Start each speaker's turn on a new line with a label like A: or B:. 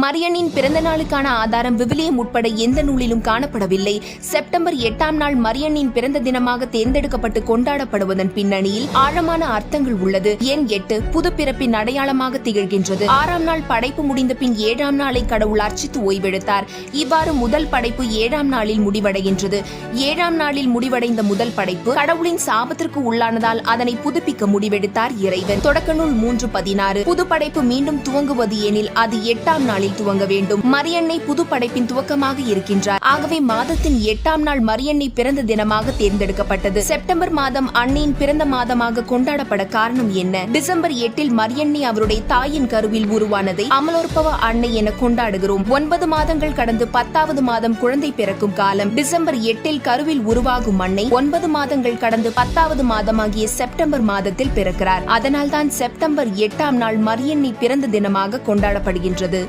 A: மரியனின் பிறந்த நாளுக்கான ஆதாரம் விவிலியம் உட்பட எந்த நூலிலும் காணப்படவில்லை. செப்டம்பர் 8ஆம் நாள் மரியனின் பிறந்த தினமாக தேர்ந்தெடுக்கப்பட்டு கொண்டாடப்படுவதன் பின்னணியில் ஆழமான அர்த்தங்கள் உள்ளது. எண் 8 புது பிறப்பின் அடையாளமாக திகழ்கின்றது. 6ஆம் நாள் படைப்பு முடிந்த பின் 7ஆம் நாளை கடவுள் அர்ச்சித்து ஓய்வெடுத்தார். இவ்வாறு முதல் படைப்பு 7ஆம் நாளில் முடிவடைகின்றது. 7ஆம் நாளில் முடிவடைந்த முதல் படைப்பு கடவுளின் சாபத்திற்கு உள்ளானதால் அதனை புதுப்பிக்க முடிவெடுத்தார் இறைவன். தொடக்க நூல் 3:16. புது படைப்பு மீண்டும் துவங்குவது எனில் அது 8ஆம் நாளில் துவங்க வேண்டும். மரியன்னை புது படைப்பின் துவக்கமாக இருக்கின்றார். ஆகவே மாதத்தின் 8ஆம் நாள் மரியன்னை பிறந்த தினமாக தேர்ந்தெடுக்கப்பட்டது. செப்டம்பர் மாதம் அன்னையின் பிறந்த மாதமாக கொண்டாடப்பட காரணம் என்ன? டிசம்பர் 8இல் மரியன்னை அவருடைய தாயின் கருவில் உருவானதை அமலோற்பவ அன்னை என கொண்டாடுகிறோம். 9 மாதங்கள் கடந்து 10வது மாதம் குழந்தை பிறக்கும் காலம். டிசம்பர் 8இல் கருவில் உருவாகும் அன்னை 9 மாதங்கள் கடந்து 10வது மாதமாகிய செப்டம்பர் மாதத்தில் பிறக்கிறார். அதனால்தான் செப்டம்பர் 8ஆம் நாள் மரியன்னை பிறந்த தினமாக கொண்டாடப்படுகின்றது.